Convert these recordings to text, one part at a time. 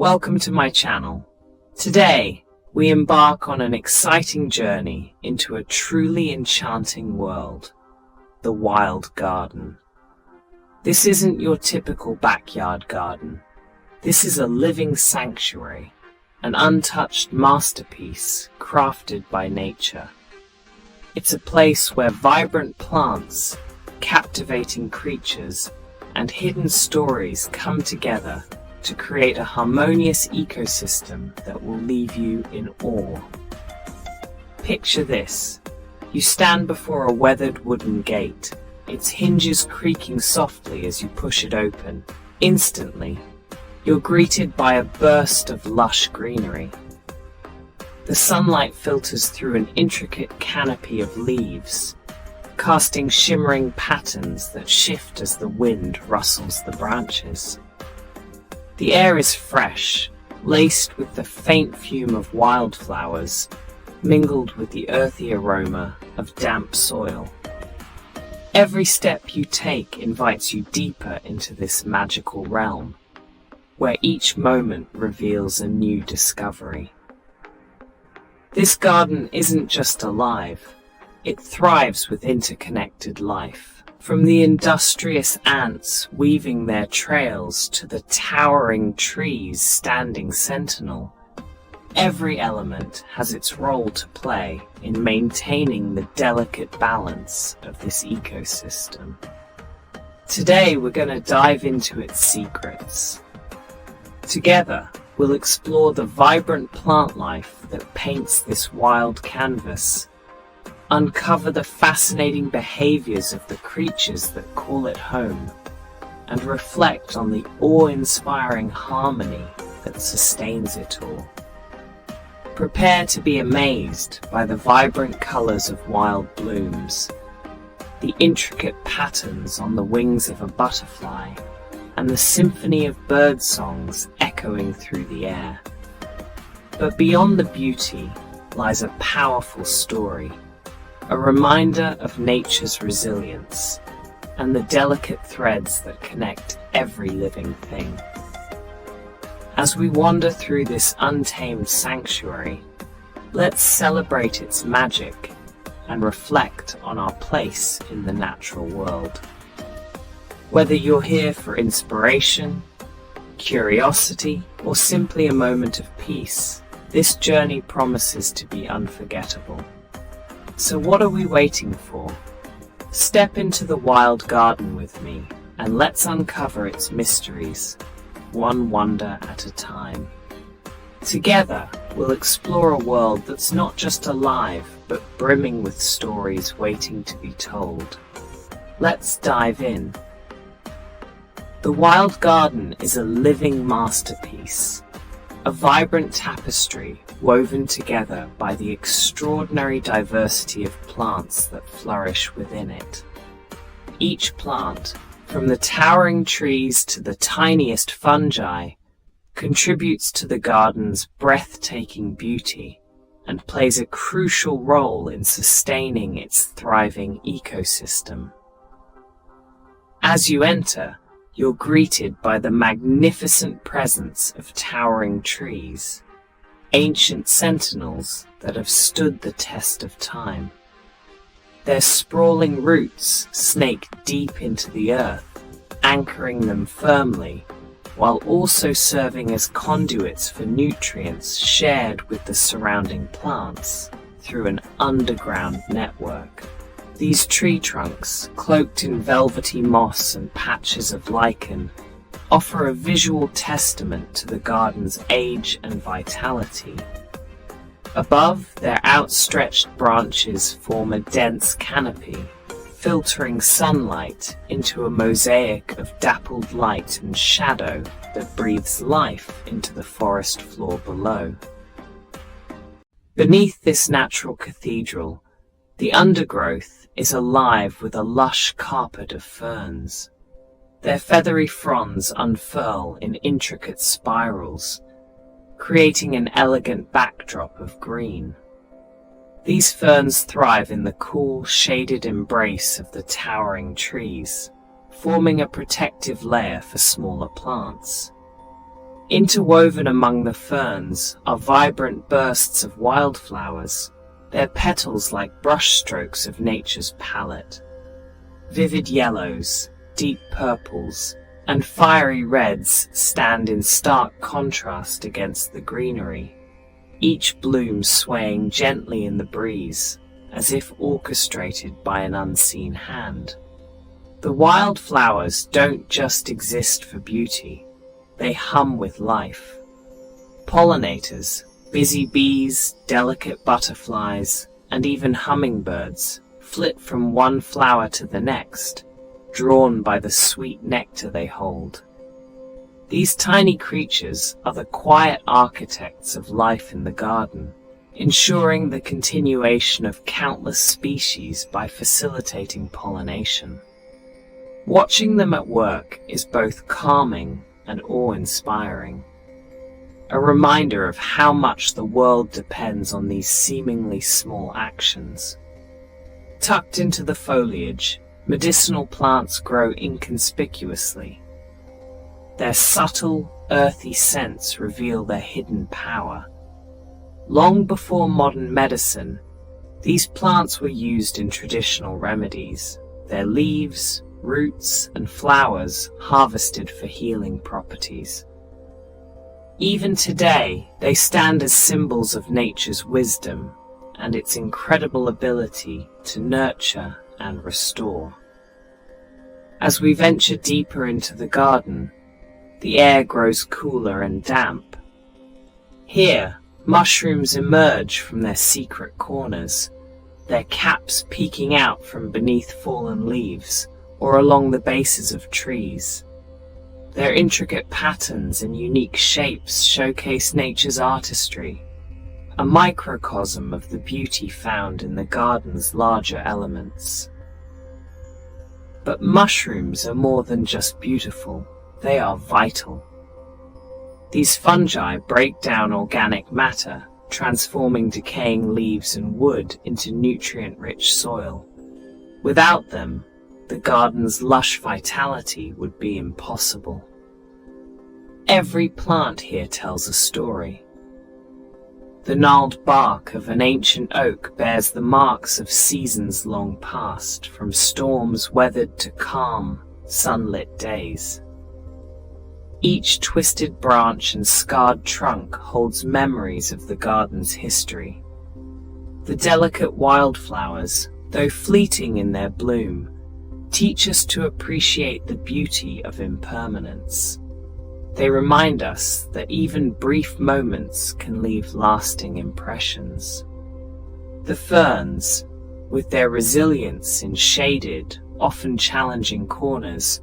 Welcome to my channel. Today, we embark on an exciting journey into a truly enchanting world, the wild garden. This isn't your typical backyard garden. This is a living sanctuary, an untouched masterpiece crafted by nature. It's a place where vibrant plants, captivating creatures, and hidden stories come together to create a harmonious ecosystem that will leave you in awe. Picture this. You stand before a weathered wooden gate, its hinges creaking softly as you push it open. Instantly, you're greeted by a burst of lush greenery. The sunlight filters through an intricate canopy of leaves, casting shimmering patterns that shift as the wind rustles the branches. The air is fresh, laced with the faint fume of wildflowers, mingled with the earthy aroma of damp soil. Every step you take invites you deeper into this magical realm, where each moment reveals a new discovery. This garden isn't just alive, it thrives with interconnected life. From the industrious ants weaving their trails to the towering trees standing sentinel, every element has its role to play in maintaining the delicate balance of this ecosystem. Today we're going to dive into its secrets. Together, we'll explore the vibrant plant life that paints this wild canvas, uncover the fascinating behaviors of the creatures that call it home, and reflect on the awe-inspiring harmony that sustains it all. Prepare to be amazed by the vibrant colors of wild blooms, the intricate patterns on the wings of a butterfly, and the symphony of bird songs echoing through the air. But beyond the beauty lies a powerful story, a reminder of nature's resilience and the delicate threads that connect every living thing. As we wander through this untamed sanctuary, let's celebrate its magic and reflect on our place in the natural world. Whether you're here for inspiration, curiosity, or simply a moment of peace, this journey promises to be unforgettable. So what are we waiting for? Step into the wild garden with me and let's uncover its mysteries, one wonder at a time. Together, we'll explore a world that's not just alive, but brimming with stories waiting to be told. Let's dive in. The wild garden is a living masterpiece, a vibrant tapestry woven together by the extraordinary diversity of plants that flourish within it. Each plant, from the towering trees to the tiniest fungi, contributes to the garden's breathtaking beauty and plays a crucial role in sustaining its thriving ecosystem. As you enter, you're greeted by the magnificent presence of towering trees, ancient sentinels that have stood the test of time. Their sprawling roots snake deep into the earth, anchoring them firmly, while also serving as conduits for nutrients shared with the surrounding plants through an underground network. These tree trunks, cloaked in velvety moss and patches of lichen, offer a visual testament to the garden's age and vitality. Above, their outstretched branches form a dense canopy, filtering sunlight into a mosaic of dappled light and shadow that breathes life into the forest floor below. Beneath this natural cathedral, the undergrowth is alive with a lush carpet of ferns. Their feathery fronds unfurl in intricate spirals, creating an elegant backdrop of green. These ferns thrive in the cool, shaded embrace of the towering trees, forming a protective layer for smaller plants. Interwoven among the ferns are vibrant bursts of wildflowers, their petals like brushstrokes of nature's palette. Vivid yellows, deep purples, and fiery reds stand in stark contrast against the greenery, each bloom swaying gently in the breeze, as if orchestrated by an unseen hand. The wildflowers don't just exist for beauty, they hum with life. Pollinators, busy bees, delicate butterflies, and even hummingbirds flit from one flower to the next, drawn by the sweet nectar they hold. These tiny creatures are the quiet architects of life in the garden, ensuring the continuation of countless species by facilitating pollination. Watching them at work is both calming and awe-inspiring, a reminder of how much the world depends on these seemingly small actions. Tucked into the foliage, medicinal plants grow inconspicuously. Their subtle, earthy scents reveal their hidden power. Long before modern medicine, these plants were used in traditional remedies, their leaves, roots, and flowers harvested for healing properties. Even today, they stand as symbols of nature's wisdom and its incredible ability to nurture and restore. As we venture deeper into the garden, the air grows cooler and damp. Here, mushrooms emerge from their secret corners, their caps peeking out from beneath fallen leaves or along the bases of trees. Their intricate patterns and unique shapes showcase nature's artistry, a microcosm of the beauty found in the garden's larger elements. But mushrooms are more than just beautiful, they are vital. These fungi break down organic matter, transforming decaying leaves and wood into nutrient-rich soil. Without them, the garden's lush vitality would be impossible. Every plant here tells a story. The gnarled bark of an ancient oak bears the marks of seasons long past, from storms weathered to calm, sunlit days. Each twisted branch and scarred trunk holds memories of the garden's history. The delicate wildflowers, though fleeting in their bloom, teach us to appreciate the beauty of impermanence. They remind us that even brief moments can leave lasting impressions. The ferns, with their resilience in shaded, often challenging corners,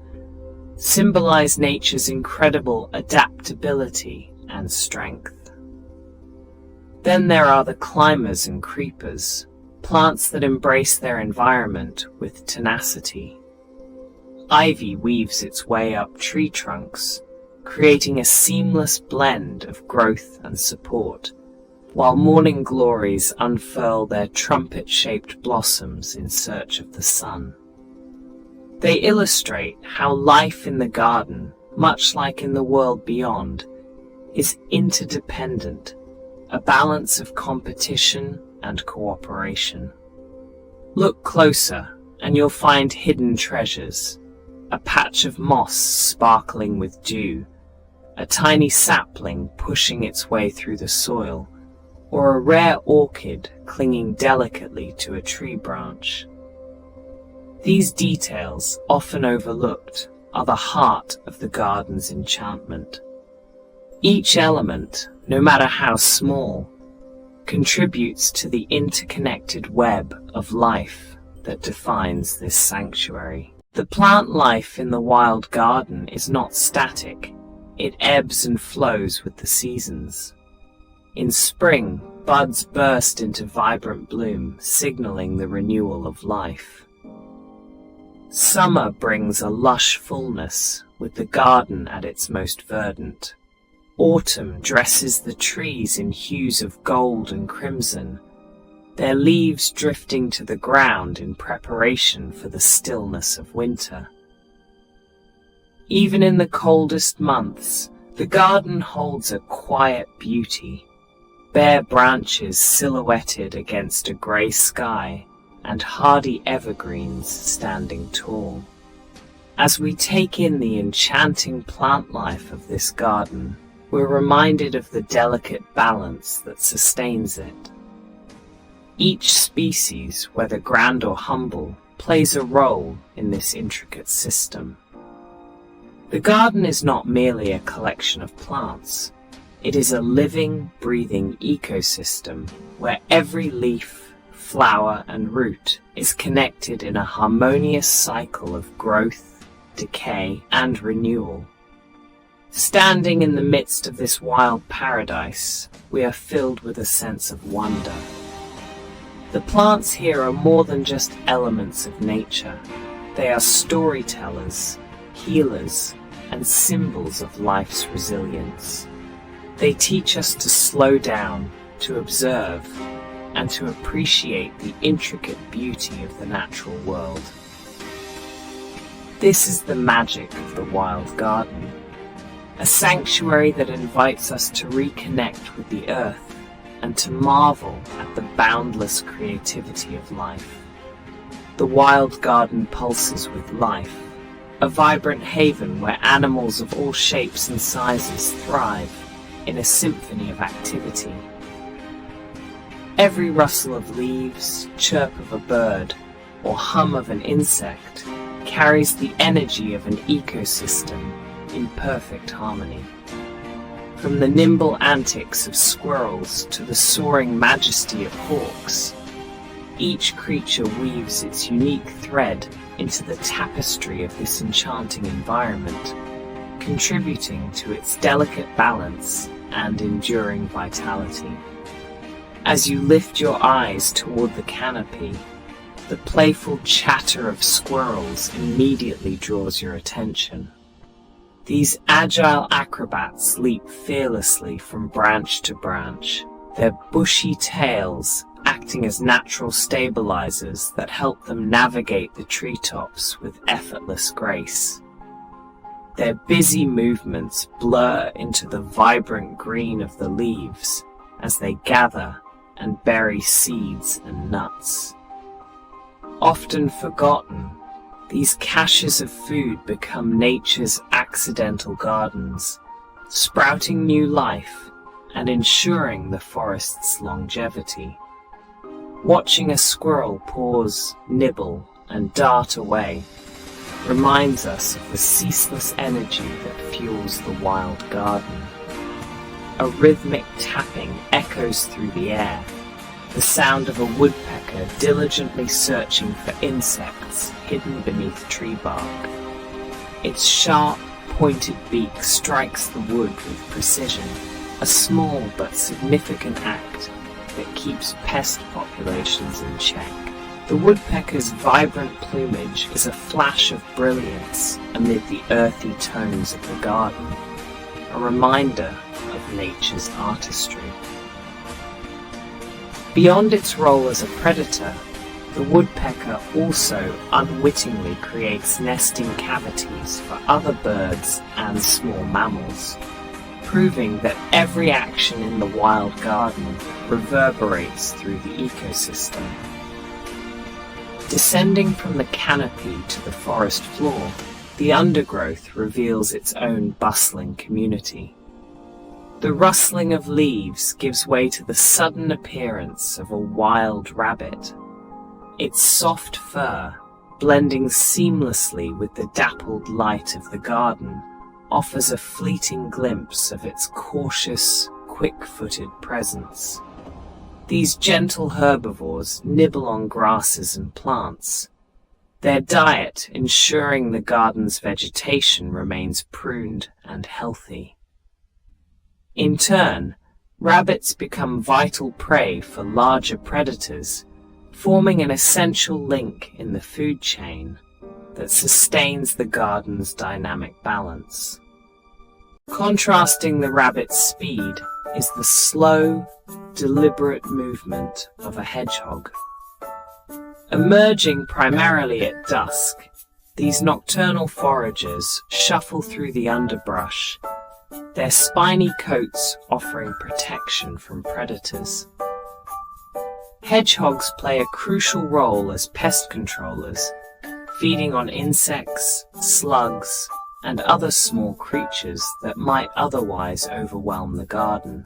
symbolize nature's incredible adaptability and strength. Then there are the climbers and creepers, plants that embrace their environment with tenacity. Ivy weaves its way up tree trunks, creating a seamless blend of growth and support, while morning glories unfurl their trumpet-shaped blossoms in search of the sun. They illustrate how life in the garden, much like in the world beyond, is interdependent, a balance of competition and cooperation. Look closer, and you'll find hidden treasures. A patch of moss sparkling with dew, a tiny sapling pushing its way through the soil, or a rare orchid clinging delicately to a tree branch. These details, often overlooked, are the heart of the garden's enchantment. Each element, no matter how small, contributes to the interconnected web of life that defines this sanctuary. The plant life in the wild garden is not static. It ebbs and flows with the seasons. In spring, buds burst into vibrant bloom, signaling the renewal of life. Summer brings a lush fullness, with the garden at its most verdant. Autumn dresses the trees in hues of gold and crimson, their leaves drifting to the ground in preparation for the stillness of winter. Even in the coldest months, The garden holds a quiet beauty, bare branches silhouetted against a grey sky and hardy evergreens standing tall. As we take in the enchanting plant life of this garden, we're reminded of the delicate balance that sustains it. Each species, whether grand or humble, plays a role in this intricate system. The garden is not merely a collection of plants. It is a living, breathing ecosystem where every leaf, flower, and root is connected in a harmonious cycle of growth, decay, and renewal. Standing in the midst of this wild paradise, we are filled with a sense of wonder. The plants here are more than just elements of nature. They are storytellers, healers, and symbols of life's resilience. They teach us to slow down, to observe, and to appreciate the intricate beauty of the natural world. This is the magic of the wild garden, a sanctuary that invites us to reconnect with the earth and to marvel at the boundless creativity of life. The wild garden pulses with life, a vibrant haven where animals of all shapes and sizes thrive in a symphony of activity. Every rustle of leaves, chirp of a bird, or hum of an insect carries the energy of an ecosystem in perfect harmony. From the nimble antics of squirrels to the soaring majesty of hawks, each creature weaves its unique thread into the tapestry of this enchanting environment, contributing to its delicate balance and enduring vitality. As you lift your eyes toward the canopy, the playful chatter of squirrels immediately draws your attention. These agile acrobats leap fearlessly from branch to branch, their bushy tails acting as natural stabilizers that help them navigate the treetops with effortless grace. Their busy movements blur into the vibrant green of the leaves as they gather and bury seeds and nuts. Often forgotten, these caches of food become nature's accidental gardens, sprouting new life and ensuring the forest's longevity. Watching a squirrel pause, nibble, and dart away reminds us of the ceaseless energy that fuels the wild garden. A rhythmic tapping echoes through the air, the sound of a woodpecker diligently searching for insects hidden beneath tree bark. Its sharp, pointed beak strikes the wood with precision, a small but significant act that keeps pest populations in check. The woodpecker's vibrant plumage is a flash of brilliance amid the earthy tones of the garden, a reminder of nature's artistry. Beyond its role as a predator, the woodpecker also unwittingly creates nesting cavities for other birds and small mammals, proving that every action in the wild garden reverberates through the ecosystem. Descending from the canopy to the forest floor, the undergrowth reveals its own bustling community. The rustling of leaves gives way to the sudden appearance of a wild rabbit. Its soft fur, blending seamlessly with the dappled light of the garden, offers a fleeting glimpse of its cautious, quick-footed presence. These gentle herbivores nibble on grasses and plants, their diet ensuring the garden's vegetation remains pruned and healthy. In turn, rabbits become vital prey for larger predators, forming an essential link in the food chain that sustains the garden's dynamic balance. Contrasting the rabbit's speed is the slow, deliberate movement of a hedgehog. Emerging primarily at dusk, these nocturnal foragers shuffle through the underbrush, their spiny coats offering protection from predators. Hedgehogs play a crucial role as pest controllers, feeding on insects, slugs, and other small creatures that might otherwise overwhelm the garden.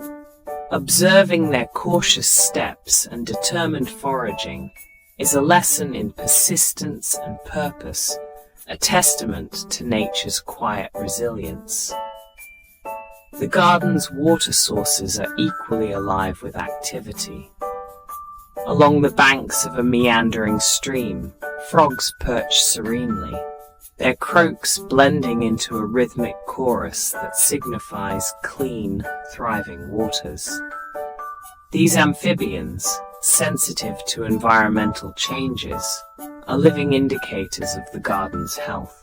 Observing their cautious steps and determined foraging is a lesson in persistence and purpose, a testament to nature's quiet resilience. The garden's water sources are equally alive with activity. Along the banks of a meandering stream, frogs perch serenely, their croaks blending into a rhythmic chorus that signifies clean, thriving waters. These amphibians, sensitive to environmental changes, are living indicators of the garden's health.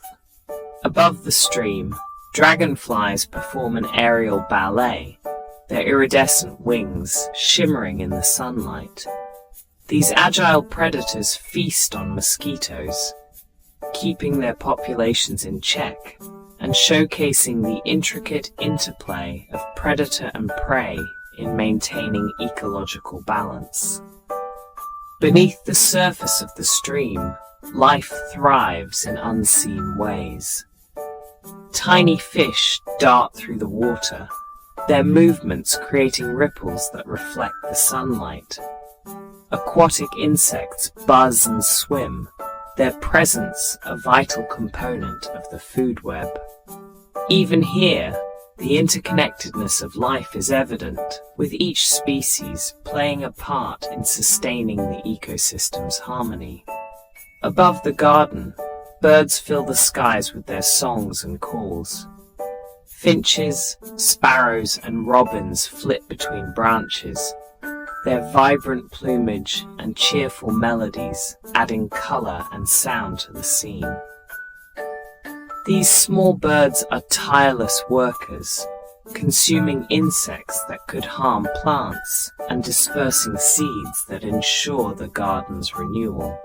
Above the stream, dragonflies perform an aerial ballet, their iridescent wings shimmering in the sunlight. These agile predators feast on mosquitoes, keeping their populations in check and showcasing the intricate interplay of predator and prey in maintaining ecological balance. Beneath the surface of the stream, life thrives in unseen ways. Tiny fish dart through the water, their movements creating ripples that reflect the sunlight. Aquatic insects buzz and swim, their presence a vital component of the food web. Even here, the interconnectedness of life is evident, with each species playing a part in sustaining the ecosystem's harmony. Above the garden, birds fill the skies with their songs and calls. Finches, sparrows, and robins flit between branches, their vibrant plumage and cheerful melodies adding color and sound to the scene. These small birds are tireless workers, consuming insects that could harm plants and dispersing seeds that ensure the garden's renewal.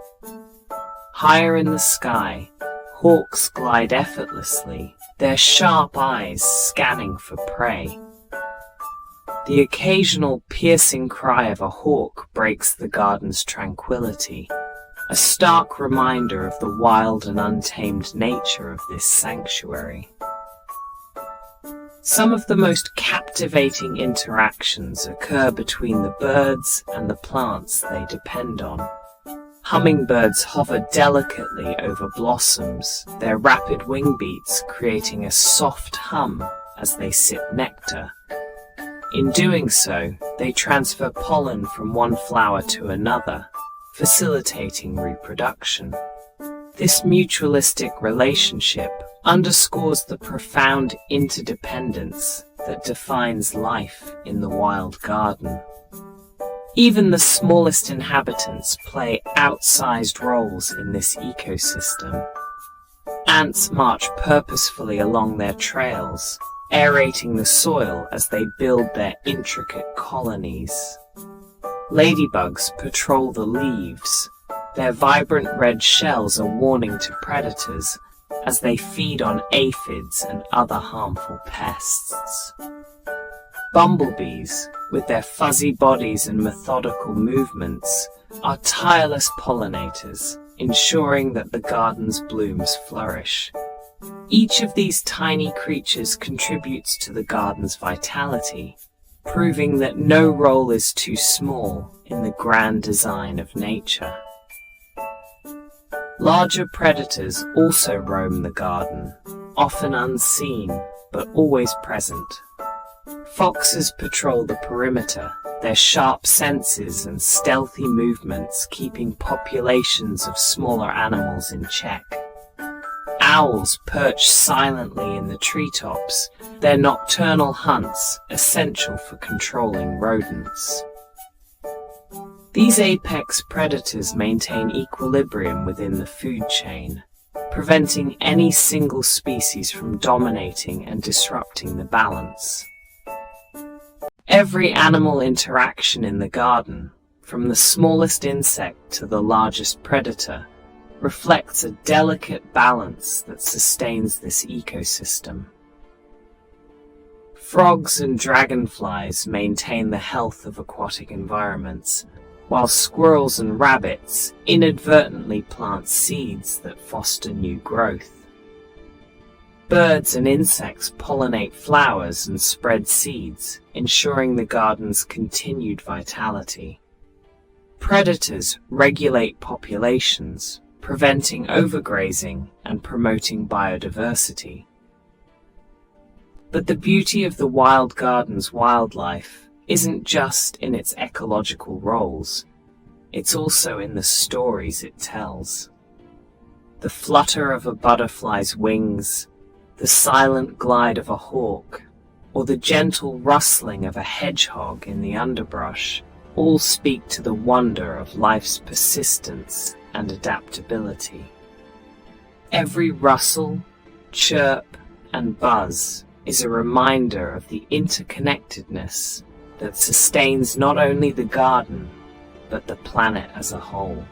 Higher in the sky, hawks glide effortlessly, their sharp eyes scanning for prey. The occasional piercing cry of a hawk breaks the garden's tranquility, a stark reminder of the wild and untamed nature of this sanctuary. Some of the most captivating interactions occur between the birds and the plants they depend on. Hummingbirds hover delicately over blossoms, their rapid wing beats creating a soft hum as they sip nectar. In doing so, they transfer pollen from one flower to another, facilitating reproduction. This mutualistic relationship underscores the profound interdependence that defines life in the wild garden. Even the smallest inhabitants play outsized roles in this ecosystem. Ants march purposefully along their trails, aerating the soil as they build their intricate colonies. Ladybugs patrol the leaves, their vibrant red shells a warning to predators as they feed on aphids and other harmful pests. Bumblebees, with their fuzzy bodies and methodical movements, are tireless pollinators, ensuring that the garden's blooms flourish. Each of these tiny creatures contributes to the garden's vitality, proving that no role is too small in the grand design of nature. Larger predators also roam the garden, often unseen, but always present. Foxes patrol the perimeter, their sharp senses and stealthy movements keeping populations of smaller animals in check. Owls perch silently in the treetops, their nocturnal hunts essential for controlling rodents. These apex predators maintain equilibrium within the food chain, preventing any single species from dominating and disrupting the balance. Every animal interaction in the garden, from the smallest insect to the largest predator, reflects a delicate balance that sustains this ecosystem. Frogs and dragonflies maintain the health of aquatic environments, while squirrels and rabbits inadvertently plant seeds that foster new growth. Birds and insects pollinate flowers and spread seeds, ensuring the garden's continued vitality. Predators regulate populations, preventing overgrazing and promoting biodiversity. But the beauty of the wild garden's wildlife isn't just in its ecological roles, it's also in the stories it tells. The flutter of a butterfly's wings, the silent glide of a hawk, or the gentle rustling of a hedgehog in the underbrush all speak to the wonder of life's persistence and adaptability. Every rustle, chirp, and buzz is a reminder of the interconnectedness that sustains not only the garden, but the planet as a whole.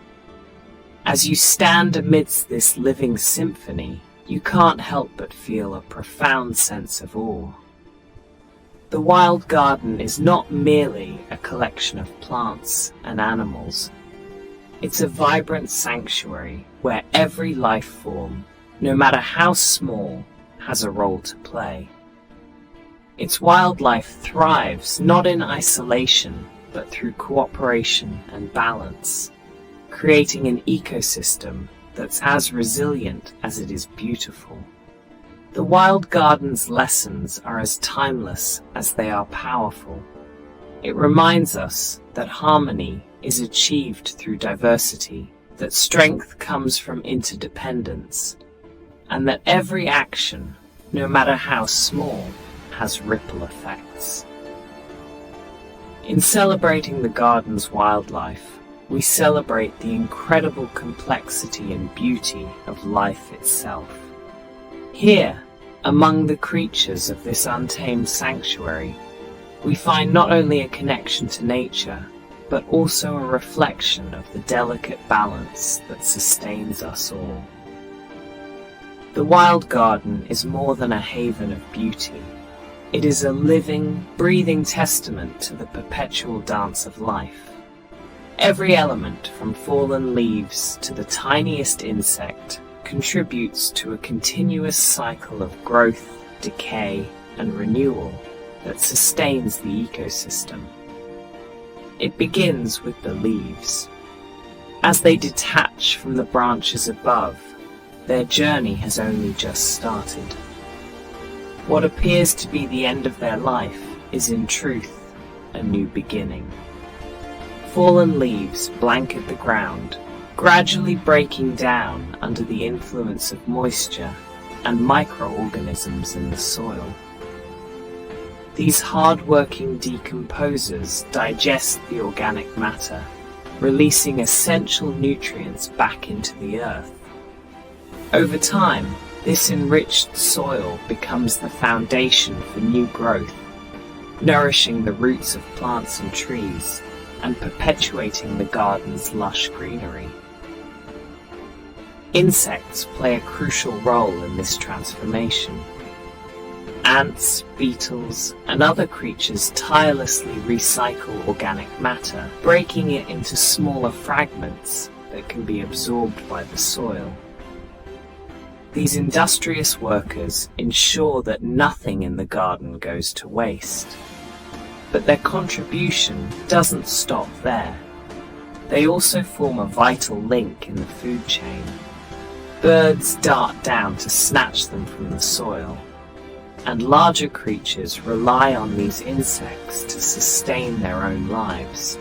As you stand amidst this living symphony, you can't help but feel a profound sense of awe. The wild garden is not merely a collection of plants and animals. It's a vibrant sanctuary where every life form, no matter how small, has a role to play. Its wildlife thrives not in isolation, but through cooperation and balance, creating an ecosystem that's as resilient as it is beautiful. The wild garden's lessons are as timeless as they are powerful. It reminds us that harmony is achieved through diversity, that strength comes from interdependence, and that every action, no matter how small, has ripple effects. In celebrating the garden's wildlife, we celebrate the incredible complexity and beauty of life itself. Here, among the creatures of this untamed sanctuary, we find not only a connection to nature, but also a reflection of the delicate balance that sustains us all. The wild garden is more than a haven of beauty. It is a living, breathing testament to the perpetual dance of life. Every element, from fallen leaves to the tiniest insect, contributes to a continuous cycle of growth, decay, and renewal that sustains the ecosystem. It begins with the leaves. As they detach from the branches above, their journey has only just started. What appears to be the end of their life is in truth a new beginning. Fallen leaves blanket the ground, gradually breaking down under the influence of moisture and microorganisms in the soil. These hard-working decomposers digest the organic matter, releasing essential nutrients back into the earth. Over time, this enriched soil becomes the foundation for new growth, nourishing the roots of plants and trees and perpetuating the garden's lush greenery. Insects play a crucial role in this transformation. Ants, beetles, and other creatures tirelessly recycle organic matter, breaking it into smaller fragments that can be absorbed by the soil. These industrious workers ensure that nothing in the garden goes to waste. But their contribution doesn't stop there. They also form a vital link in the food chain. Birds dart down to snatch them from the soil, and larger creatures rely on these insects to sustain their own lives.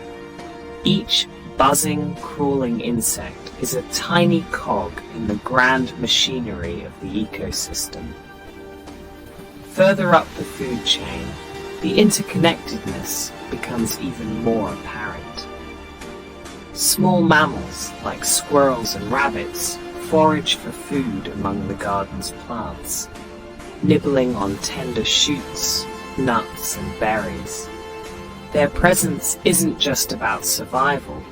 Each buzzing, crawling insect is a tiny cog in the grand machinery of the ecosystem. Further up the food chain, the interconnectedness becomes even more apparent. Small mammals like squirrels and rabbits forage for food among the garden's plants, nibbling on tender shoots, nuts, and berries. Their presence isn't just about survival.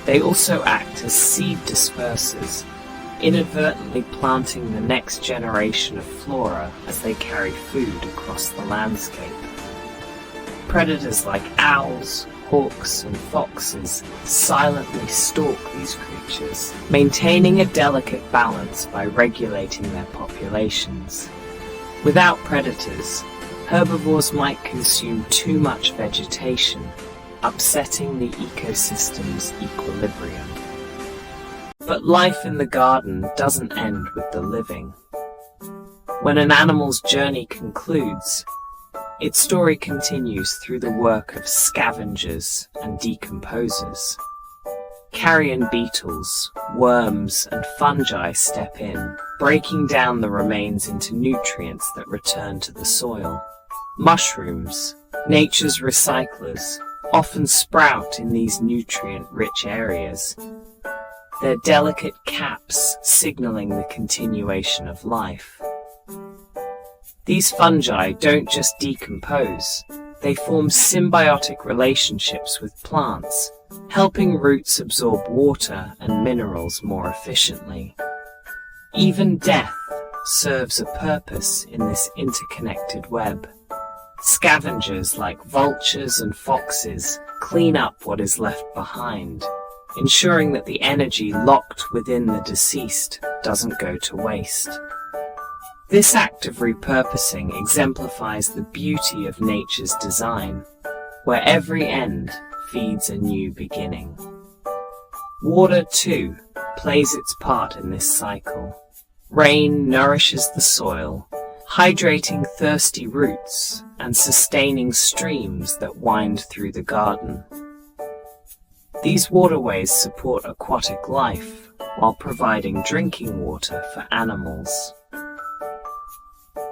They also act as seed dispersers, inadvertently planting the next generation of flora as they carry food across the landscape. Predators like owls, hawks, and foxes silently stalk these creatures, maintaining a delicate balance by regulating their populations. Without predators, herbivores might consume too much vegetation, upsetting the ecosystem's equilibrium. But life in the garden doesn't end with the living. When an animal's journey concludes, its story continues through the work of scavengers and decomposers. Carrion beetles, worms, and fungi step in, breaking down the remains into nutrients that return to the soil. Mushrooms, nature's recyclers, often sprout in these nutrient-rich areas, their delicate caps signaling the continuation of life. These fungi don't just decompose, they form symbiotic relationships with plants, helping roots absorb water and minerals more efficiently. Even death serves a purpose in this interconnected web. Scavengers like vultures and foxes clean up what is left behind, ensuring that the energy locked within the deceased doesn't go to waste. This act of repurposing exemplifies the beauty of nature's design, where every end feeds a new beginning. Water, too, plays its part in this cycle. Rain nourishes the soil, hydrating thirsty roots and sustaining streams that wind through the garden. These waterways support aquatic life while providing drinking water for animals.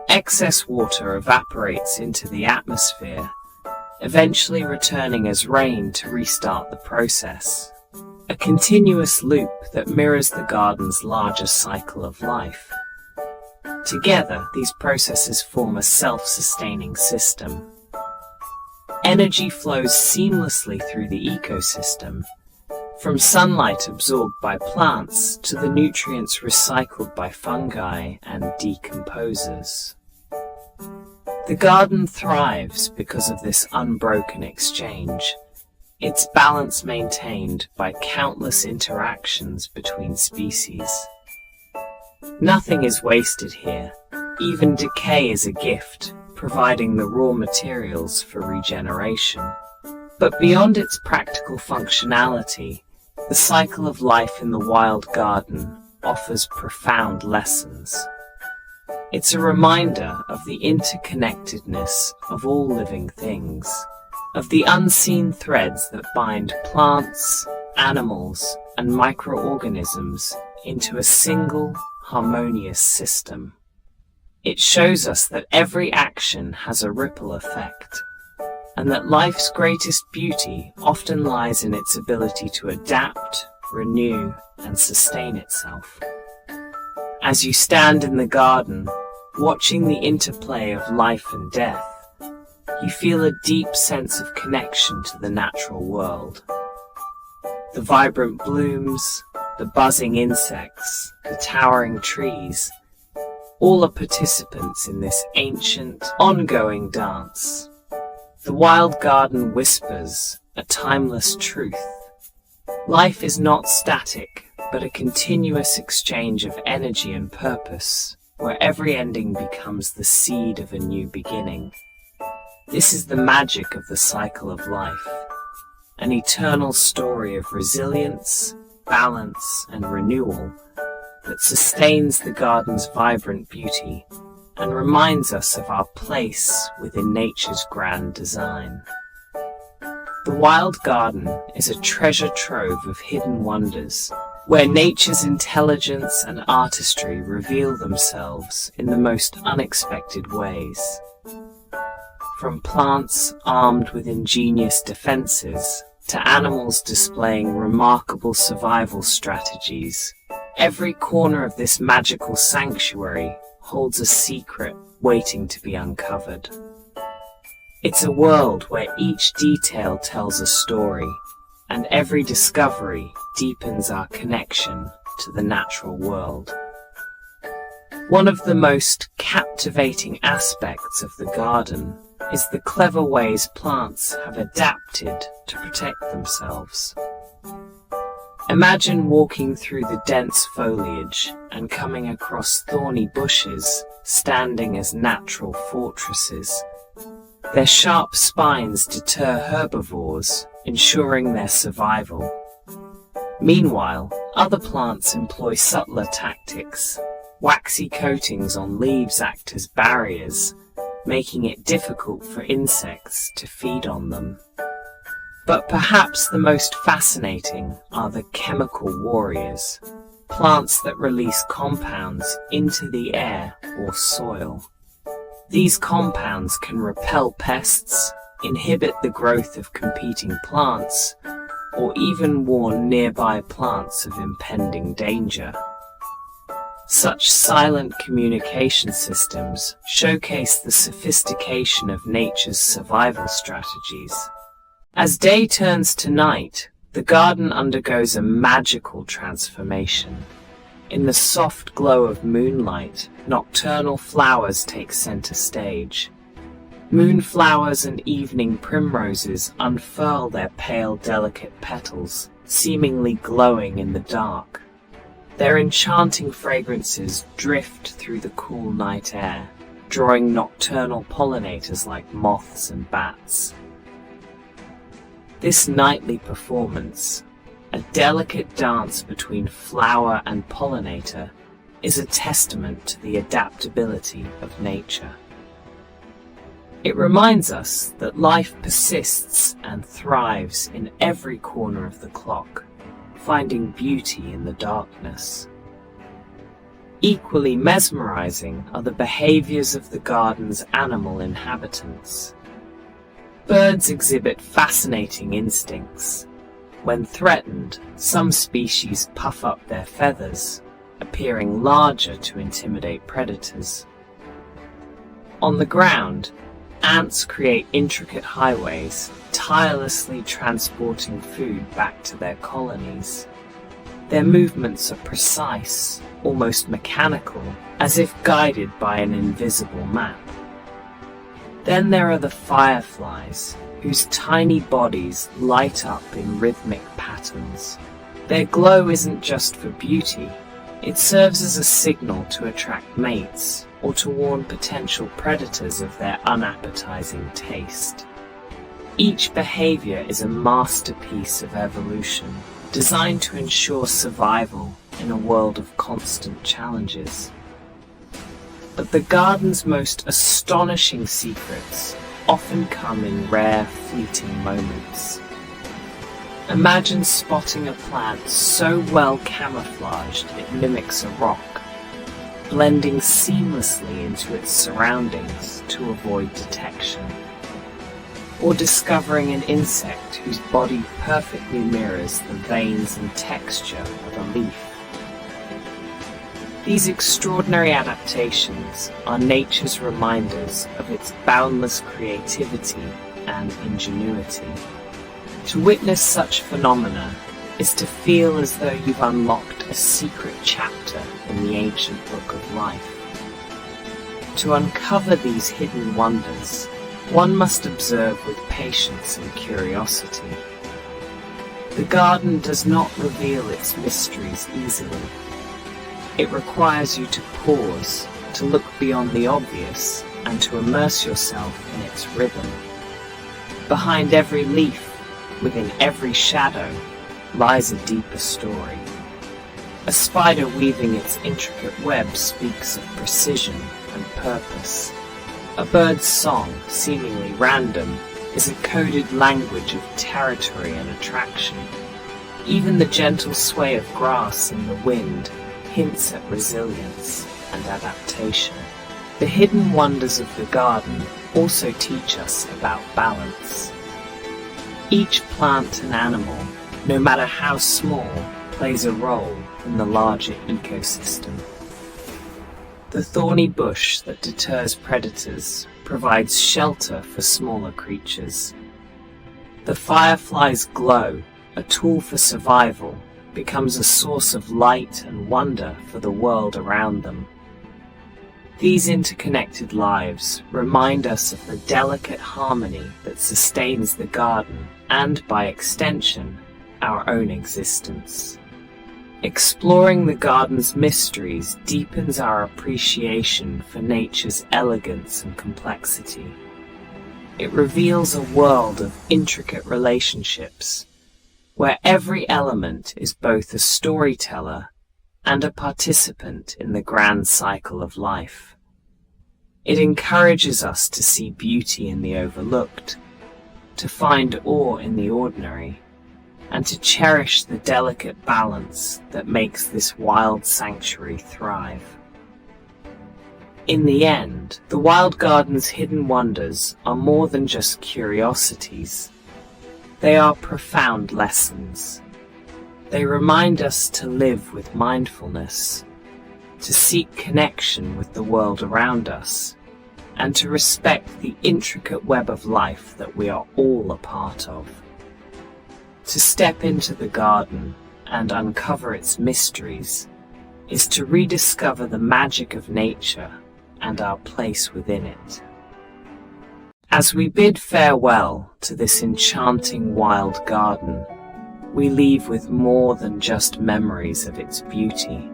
Excess water evaporates into the atmosphere, eventually returning as rain to restart the process. A continuous loop that mirrors the garden's larger cycle of life. Together, these processes form a self-sustaining system. Energy flows seamlessly through the ecosystem, from sunlight absorbed by plants to the nutrients recycled by fungi and decomposers. The garden thrives because of this unbroken exchange, its balance maintained by countless interactions between species. Nothing is wasted here. Even decay is a gift, providing the raw materials for regeneration. But beyond its practical functionality, the cycle of life in the wild garden offers profound lessons. It's a reminder of the interconnectedness of all living things, of the unseen threads that bind plants, animals, and microorganisms into a single, harmonious system. It shows us that every action has a ripple effect, and that life's greatest beauty often lies in its ability to adapt, renew, and sustain itself. As you stand in the garden, watching the interplay of life and death, you feel a deep sense of connection to the natural world. The vibrant blooms, the buzzing insects, the towering trees, all are participants in this ancient, ongoing dance. The wild garden whispers a timeless truth. Life is not static, but a continuous exchange of energy and purpose, where every ending becomes the seed of a new beginning. This is the magic of the cycle of life, an eternal story of resilience, balance, and renewal that sustains the garden's vibrant beauty and reminds us of our place within nature's grand design. The wild garden is a treasure trove of hidden wonders, where nature's intelligence and artistry reveal themselves in the most unexpected ways. From plants armed with ingenious defenses to animals displaying remarkable survival strategies, every corner of this magical sanctuary holds a secret waiting to be uncovered. It's a world where each detail tells a story, and every discovery deepens our connection to the natural world. One of the most captivating aspects of the garden is the clever ways plants have adapted to protect themselves. Imagine walking through the dense foliage and coming across thorny bushes standing as natural fortresses. Their sharp spines deter herbivores, ensuring their survival. Meanwhile, other plants employ subtler tactics. Waxy coatings on leaves act as barriers, making it difficult for insects to feed on them. But perhaps the most fascinating are the chemical warriors, plants that release compounds into the air or soil. These compounds can repel pests, inhibit the growth of competing plants, or even warn nearby plants of impending danger. Such silent communication systems showcase the sophistication of nature's survival strategies. As day turns to night, the garden undergoes a magical transformation. In the soft glow of moonlight, nocturnal flowers take center stage. Moonflowers and evening primroses unfurl their pale, delicate petals, seemingly glowing in the dark. Their enchanting fragrances drift through the cool night air, drawing nocturnal pollinators like moths and bats. This nightly performance, a delicate dance between flower and pollinator, is a testament to the adaptability of nature. It reminds us that life persists and thrives in every corner of the clock, finding beauty in the darkness. Equally mesmerizing are the behaviors of the garden's animal inhabitants. Birds exhibit fascinating instincts. When threatened, some species puff up their feathers, appearing larger to intimidate predators. On the ground, ants create intricate highways, tirelessly transporting food back to their colonies. Their movements are precise, almost mechanical, as if guided by an invisible map. Then there are the fireflies, whose tiny bodies light up in rhythmic patterns. Their glow isn't just for beauty, it serves as a signal to attract mates or to warn potential predators of their unappetizing taste. Each behavior is a masterpiece of evolution, designed to ensure survival in a world of constant challenges. But the garden's most astonishing secrets often come in rare, fleeting moments. Imagine spotting a plant so well camouflaged it mimics a rock, blending seamlessly into its surroundings to avoid detection. Or discovering an insect whose body perfectly mirrors the veins and texture of a leaf. These extraordinary adaptations are nature's reminders of its boundless creativity and ingenuity. To witness such phenomena is to feel as though you've unlocked a secret chapter in the ancient book of life. To uncover these hidden wonders, one must observe with patience and curiosity. The garden does not reveal its mysteries easily. It requires you to pause, to look beyond the obvious, and to immerse yourself in its rhythm. Behind every leaf, within every shadow, lies a deeper story. A spider weaving its intricate web speaks of precision and purpose. A bird's song, seemingly random, is a coded language of territory and attraction. Even the gentle sway of grass in the wind hints at resilience and adaptation. The hidden wonders of the garden also teach us about balance. Each plant and animal, no matter how small, plays a role in the larger ecosystem. The thorny bush that deters predators provides shelter for smaller creatures. The firefly's glow, a tool for survival, becomes a source of light and wonder for the world around them. These interconnected lives remind us of the delicate harmony that sustains the garden and, by extension, our own existence. Exploring the garden's mysteries deepens our appreciation for nature's elegance and complexity. It reveals a world of intricate relationships, where every element is both a storyteller and a participant in the grand cycle of life. It encourages us to see beauty in the overlooked, to find awe in the ordinary, and to cherish the delicate balance that makes this wild sanctuary thrive. In the end, the wild garden's hidden wonders are more than just curiosities. They are profound lessons. They remind us to live with mindfulness, to seek connection with the world around us, and to respect the intricate web of life that we are all a part of. To step into the garden and uncover its mysteries is to rediscover the magic of nature and our place within it. As we bid farewell to this enchanting wild garden, we leave with more than just memories of its beauty.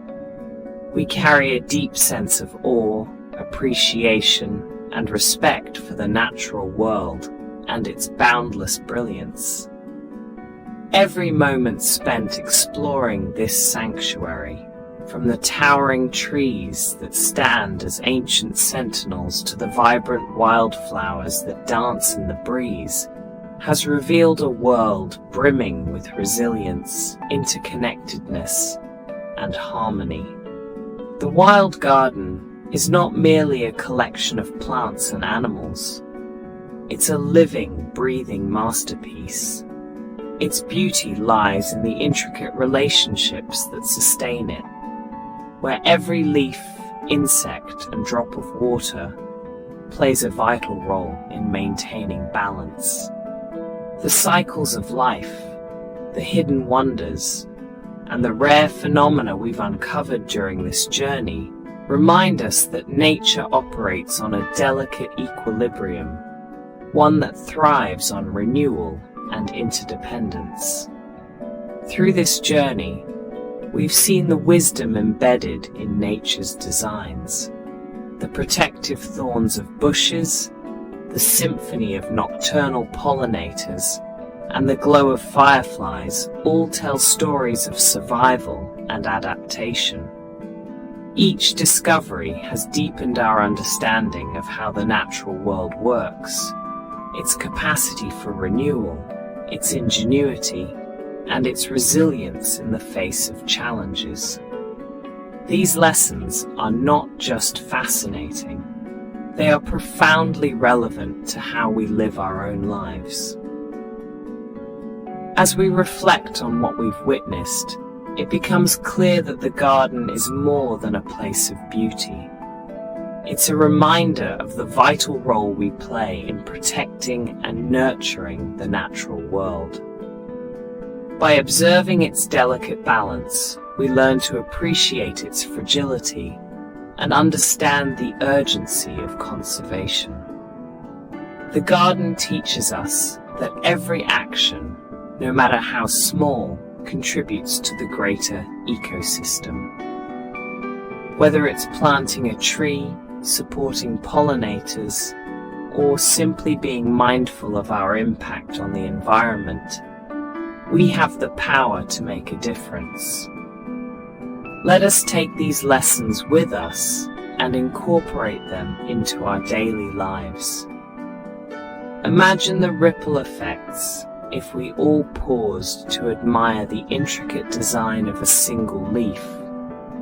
We carry a deep sense of awe, appreciation, and respect for the natural world and its boundless brilliance. Every moment spent exploring this sanctuary, from the towering trees that stand as ancient sentinels to the vibrant wildflowers that dance in the breeze, has revealed a world brimming with resilience, interconnectedness, and harmony. The wild garden is not merely a collection of plants and animals. It's a living, breathing masterpiece. Its beauty lies in the intricate relationships that sustain it, where every leaf, insect, and drop of water plays a vital role in maintaining balance. The cycles of life, the hidden wonders, and the rare phenomena we've uncovered during this journey remind us that nature operates on a delicate equilibrium, one that thrives on renewal and interdependence. Through this journey, we've seen the wisdom embedded in nature's designs, the protective thorns of bushes, the symphony of nocturnal pollinators, and the glow of fireflies all tell stories of survival and adaptation. Each discovery has deepened our understanding of how the natural world works, its capacity for renewal, its ingenuity, and its resilience in the face of challenges. These lessons are not just fascinating, they are profoundly relevant to how we live our own lives. As we reflect on what we've witnessed, it becomes clear that the garden is more than a place of beauty. It's a reminder of the vital role we play in protecting and nurturing the natural world. By observing its delicate balance, we learn to appreciate its fragility and understand the urgency of conservation. The garden teaches us that every action, no matter how small, contributes to the greater ecosystem. Whether it's planting a tree, supporting pollinators, or simply being mindful of our impact on the environment, we have the power to make a difference. Let us take these lessons with us and incorporate them into our daily lives. Imagine the ripple effects if we all paused to admire the intricate design of a single leaf,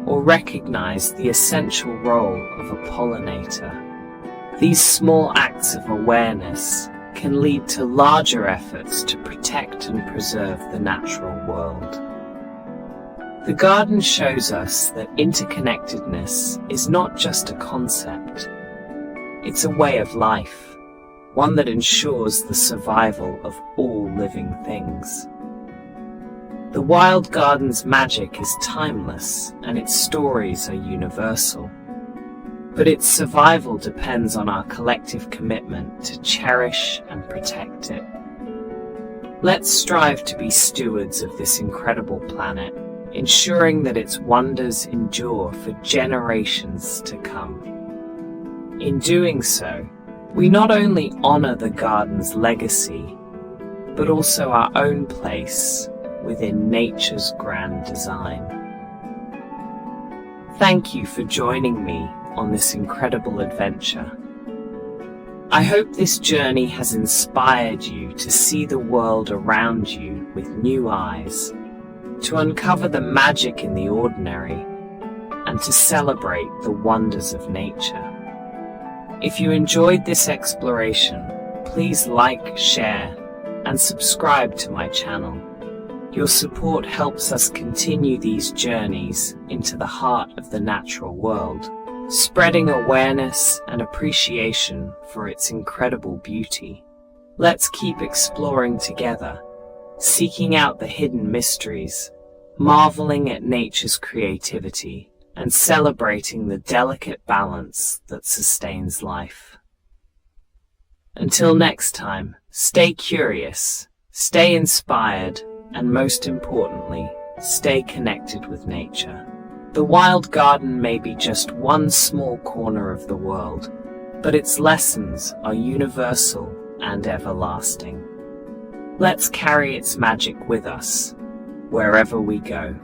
or recognize the essential role of a pollinator. These small acts of awareness can lead to larger efforts to protect and preserve the natural world. The garden shows us that interconnectedness is not just a concept, it's a way of life, one that ensures the survival of all living things. The wild garden's magic is timeless, and its stories are universal. But its survival depends on our collective commitment to cherish and protect it. Let's strive to be stewards of this incredible planet, ensuring that its wonders endure for generations to come. In doing so, we not only honor the garden's legacy, but also our own place within nature's grand design. Thank you for joining me on this incredible adventure. I hope this journey has inspired you to see the world around you with new eyes, to uncover the magic in the ordinary, and to celebrate the wonders of nature. If you enjoyed this exploration, please like, share, and subscribe to my channel. Your support helps us continue these journeys into the heart of the natural world, spreading awareness and appreciation for its incredible beauty. Let's keep exploring together, seeking out the hidden mysteries, marveling at nature's creativity, and celebrating the delicate balance that sustains life. Until next time, stay curious, stay inspired, and most importantly, stay connected with nature. The wild garden may be just one small corner of the world, but its lessons are universal and everlasting. Let's carry its magic with us, wherever we go.